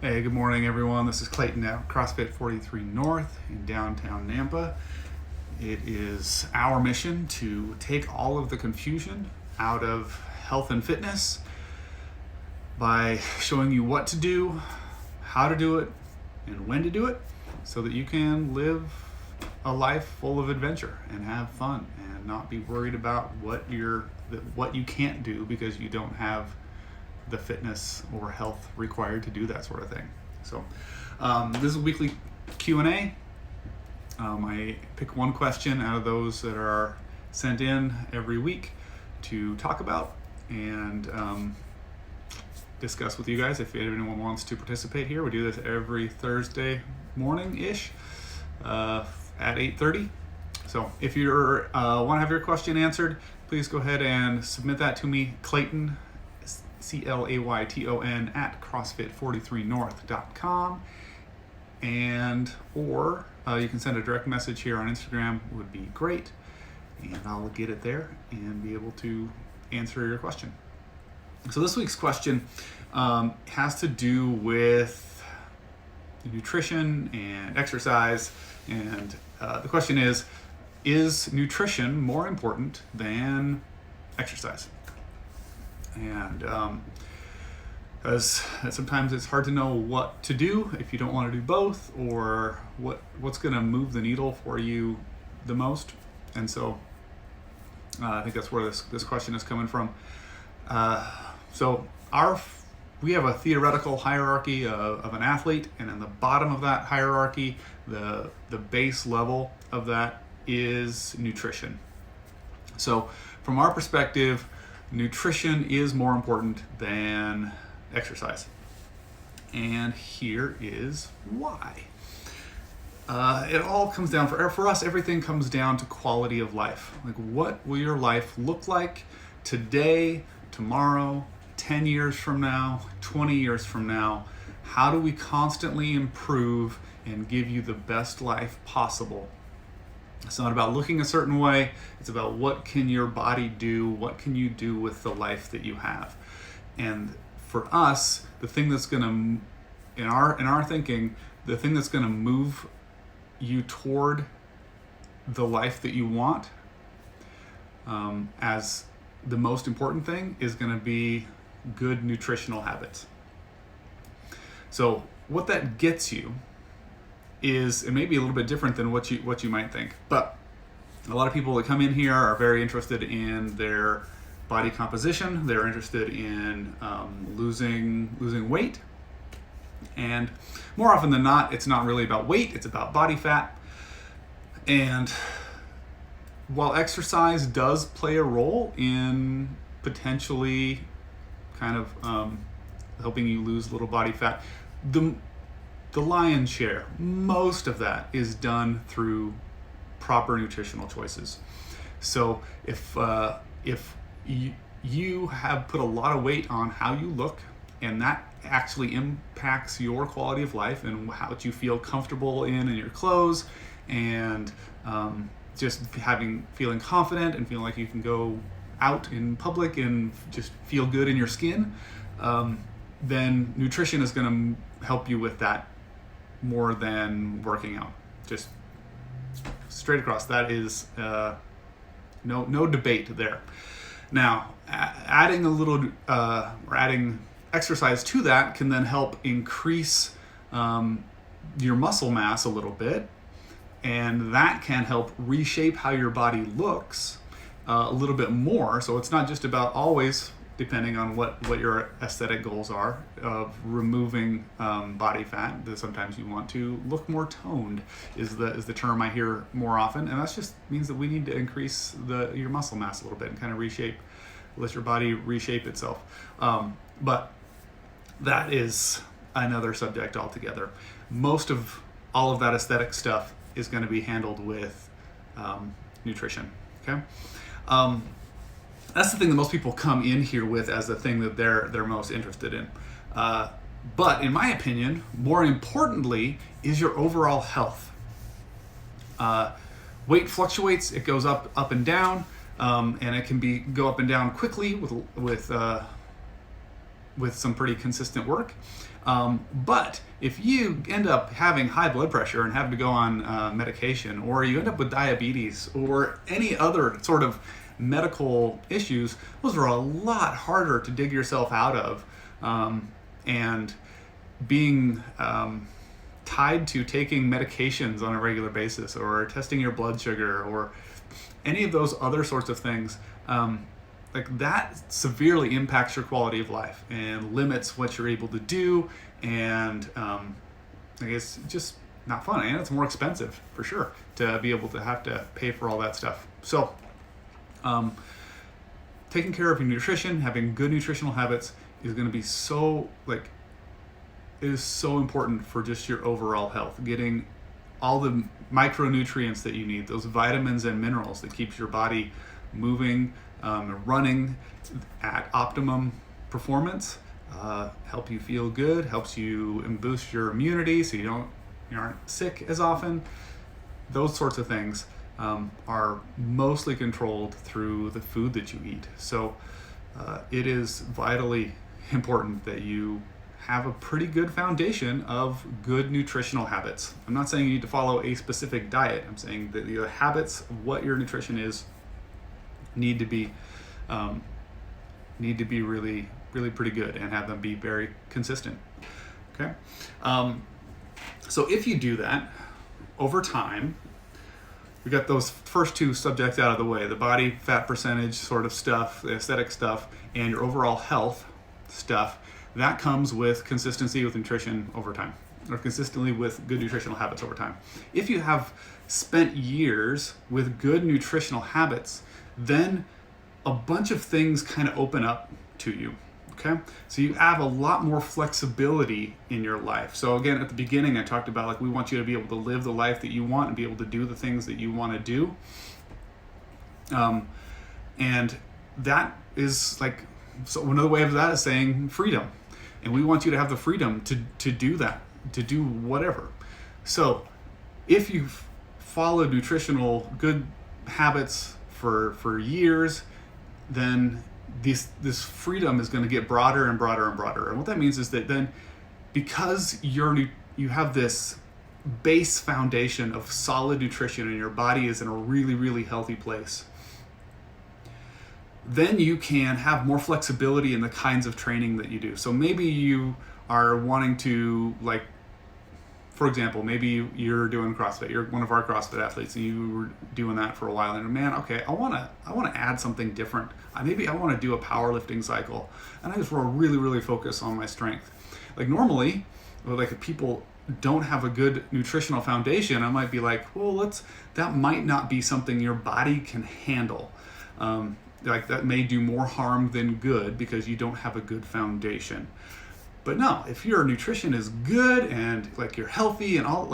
Hey, good morning, everyone. This is Clayton at CrossFit 43 North in downtown Nampa. It is our mission to take all of the confusion out of health and fitness by showing you what to do, how to do it, and when to do it so that you can live a life full of adventure and have fun and not be worried about what you can't do because you don't have the fitness or health required to do that sort of thing. So this is a weekly Q&A. I pick one question out of those that are sent in every week to talk about and discuss with you guys. If anyone wants to participate here, we do this every Thursday morning-ish at 8:30. So if you want to have your question answered, please go ahead and submit that to me, Clayton, Clayton at CrossFit43North.com, or you can send a direct message here on Instagram, would be great, and I'll get it there and be able to answer your question. So this week's question has to do with nutrition and exercise, and the question is nutrition more important than exercise? And as sometimes it's hard to know what to do if you don't want to do both, or what's going to move the needle for you the most. And so I think that's where this question is coming from. We have a theoretical hierarchy of an athlete, and in the bottom of that hierarchy, the base level of that is nutrition. So from our perspective, nutrition is more important than exercise. And here is why. It all comes down, for us, everything comes down to quality of life. Like, what will your life look like today, tomorrow, 10 years from now, 20 years from now? How do we constantly improve and give you the best life possible? It's not about looking a certain way. It's about what can your body do? What can you do with the life that you have? And for us, the thing that's going to, in our thinking, the thing that's going to move you toward the life that you want, as the most important thing, is going to be good nutritional habits. So what that gets you is, it may be a little bit different than what you might think, but a lot of people that come in here are very interested in their body composition. They're interested in losing weight, and more often than not, it's not really about weight, it's about body fat. And while exercise does play a role in potentially kind of helping you lose a little body fat, the lion's share, most of that, is done through proper nutritional choices. So if you have put a lot of weight on how you look, and that actually impacts your quality of life and how you feel comfortable in your clothes, and just feeling confident and feeling like you can go out in public and just feel good in your skin, then nutrition is going to help you with that more than working out. Just straight across. That is no debate there. Now, adding adding exercise to that can then help increase your muscle mass a little bit, and that can help reshape how your body looks a little bit more. So it's not just about always, depending on what your aesthetic goals are, of removing body fat. That sometimes you want to look more toned is the term I hear more often, and that just means that we need to increase your muscle mass a little bit and kind of let your body reshape itself. But that is another subject altogether. Most of all of that aesthetic stuff is going to be handled with nutrition. Okay. That's the thing that most people come in here with as the thing that they're most interested in. But in my opinion, more importantly, is your overall health. Weight fluctuates; it goes up and down, and it can go up and down quickly with with some pretty consistent work. But if you end up having high blood pressure and having to go on medication, or you end up with diabetes or any other sort of medical issues, those are a lot harder to dig yourself out of. And being tied to taking medications on a regular basis, or testing your blood sugar, or any of those other sorts of things, like that severely impacts your quality of life and limits what you're able to do, and I guess just not fun, and it's more expensive for sure to be able to have to pay for all that stuff. So taking care of your nutrition, having good nutritional habits is going to be so it is so important for just your overall health. Getting all the micronutrients that you need, those vitamins and minerals that keeps your body moving, running at optimum performance, help you feel good, helps you boost your immunity so you aren't sick as often. Those sorts of things are mostly controlled through the food that you eat. So it is vitally important that you have a pretty good foundation of good nutritional habits. I'm not saying you need to follow a specific diet. I'm saying that the habits of what your nutrition is need to be really, really pretty good, and have them be very consistent. Okay. So if you do that over time, we got those first two subjects out of the way: the body fat percentage sort of stuff, the aesthetic stuff, and your overall health stuff. That comes with consistency with nutrition over time, or consistently with good nutritional habits over time. If you have spent years with good nutritional habits, then a bunch of things kind of open up to you. Okay, so you have a lot more flexibility in your life. So again, at the beginning, I talked about we want you to be able to live the life that you want and be able to do the things that you want to do. And that is so another way of that is saying freedom. And we want you to have the freedom to do that, to do whatever. So if you've followed nutritional good habits for years, then this freedom is going to get broader and broader and broader. And what that means is that then, because you have this base foundation of solid nutrition and your body is in a really, really healthy place, then you can have more flexibility in the kinds of training that you do. So maybe you are wanting to, for example, maybe you're doing CrossFit. You're one of our CrossFit athletes, and you were doing that for a while. And man, okay, I want to add something different. Maybe I want to do a powerlifting cycle, and I just want to really, really focus on my strength. Normally, if people don't have a good nutritional foundation, I might be that might not be something your body can handle. That may do more harm than good because you don't have a good foundation. But no, if your nutrition is good and you're healthy and all,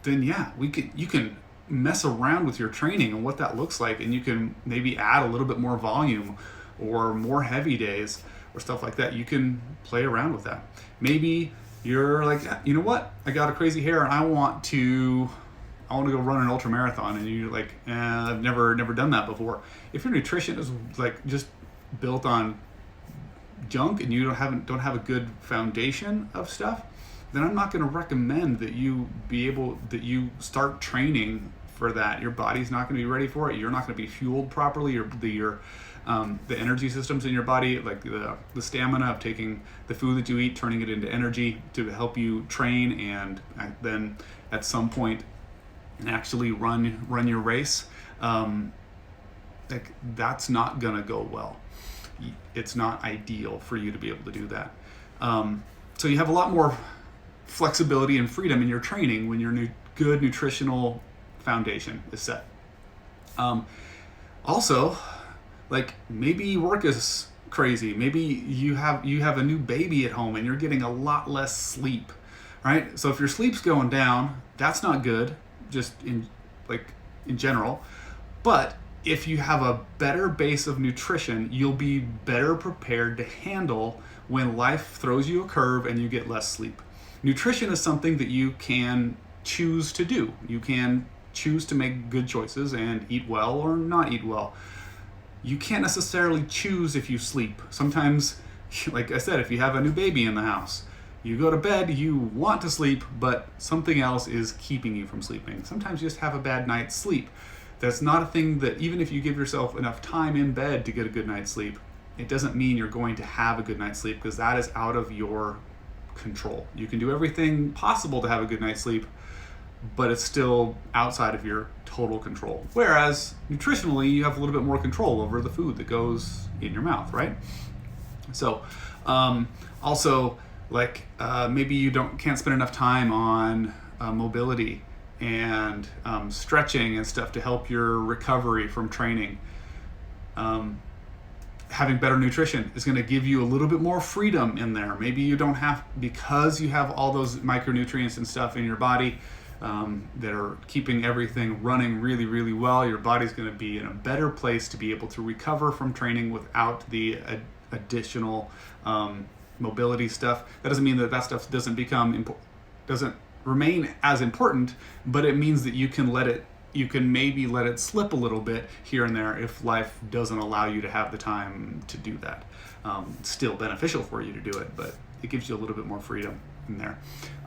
then yeah, you can mess around with your training and what that looks like, and you can maybe add a little bit more volume or more heavy days or stuff like that. You can play around with that. Maybe you're you know what? I got a crazy hair and I want to go run an ultra marathon, and you're I've never done that before. If your nutrition is just built on junk and you don't have a good foundation of stuff, then I'm not going to recommend that you start training for that. Your body's not going to be ready for it. You're not going to be fueled properly. The energy systems in your body, the stamina of taking the food that you eat, turning it into energy to help you train, and then at some point actually run your race, that's not gonna go well. It's not ideal for you to be able to do that. So you have a lot more flexibility and freedom in your training when your good nutritional foundation is set. Also, maybe work is crazy. Maybe you have a new baby at home and you're getting a lot less sleep, right? So if your sleep's going down, that's not good, just in general. But if you have a better base of nutrition, you'll be better prepared to handle when life throws you a curve and you get less sleep. Nutrition is something that you can choose to do. You can choose to make good choices and eat well or not eat well. you can't necessarily choose if you sleep. Sometimes, like I said, if you have a new baby in the house, you go to bed, you want to sleep, but something else is keeping you from sleeping. Sometimes you just have a bad night's sleep. That's not a thing that, even if you give yourself enough time in bed to get a good night's sleep, it doesn't mean you're going to have a good night's sleep, because that is out of your control. You can do everything possible to have a good night's sleep, but it's still outside of your total control. Whereas nutritionally, you have a little bit more control over the food that goes in your mouth, right? So, also, like maybe you can't spend enough time on mobility and stretching and stuff to help your recovery from training. Having better nutrition is going to give you a little bit more freedom in there. Maybe you don't have, because you have all those micronutrients and stuff in your body that are keeping everything running really, really well. Your body's going to be in a better place to be able to recover from training without the additional mobility stuff. That doesn't mean that stuff doesn't remain as important, but it means that you can maybe let it slip a little bit here and there if life doesn't allow you to have the time to do that. It's still beneficial for you to do it, but it gives you a little bit more freedom in there.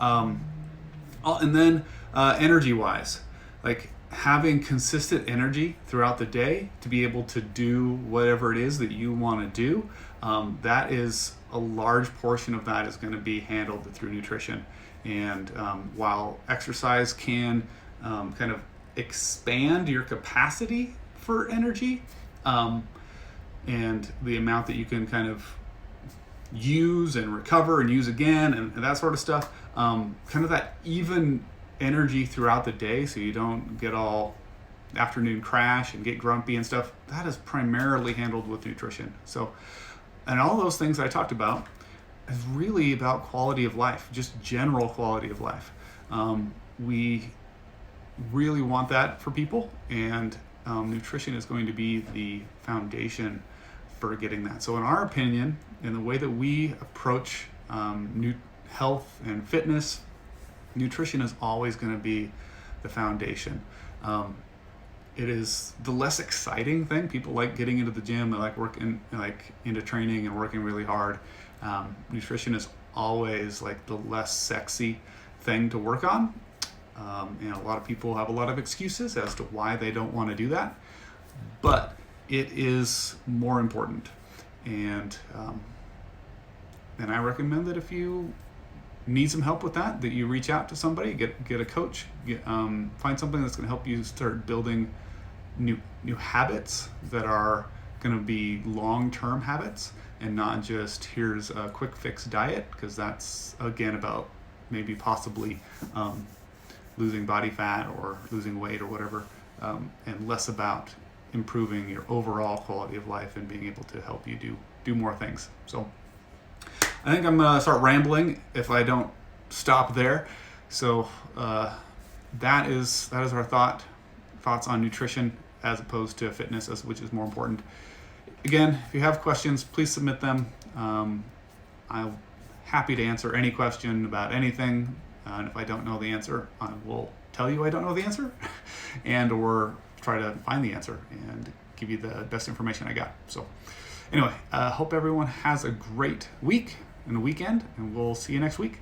And then energy-wise, like having consistent energy throughout the day to be able to do whatever it is that you want to do, that is a large portion of that is going to be handled through nutrition. And while exercise can kind of expand your capacity for energy and the amount that you can kind of use and recover and use again and that sort of stuff, kind of that even energy throughout the day, so you don't get all afternoon crash and get grumpy and stuff, that is primarily handled with nutrition. So, and all those things I talked about is really about quality of life, just general quality of life. We really want that for people, and nutrition is going to be the foundation for getting that. So in our opinion, in the way that we approach health and fitness, nutrition is always going to be the foundation. It is the less exciting thing. People like getting into the gym, they like working into training and working really hard. Nutrition is always like the less sexy thing to work on. And a lot of people have a lot of excuses as to why they don't want to do that, but it is more important. And I recommend that if you need some help with that you reach out to somebody, get a coach, find something that's going to help you start building new habits that are going to be long-term habits, and not just here's a quick fix diet, because that's again about maybe possibly losing body fat or losing weight or whatever, and less about improving your overall quality of life and being able to help you do more things. So I think I'm gonna start rambling if I don't stop there. So that is our thoughts on nutrition as opposed to fitness, which is more important. Again, if you have questions, please submit them. I'm happy to answer any question about anything. And if I don't know the answer, I will tell you I don't know the answer or try to find the answer and give you the best information I got. So anyway, hope everyone has a great week and a weekend, and we'll see you next week.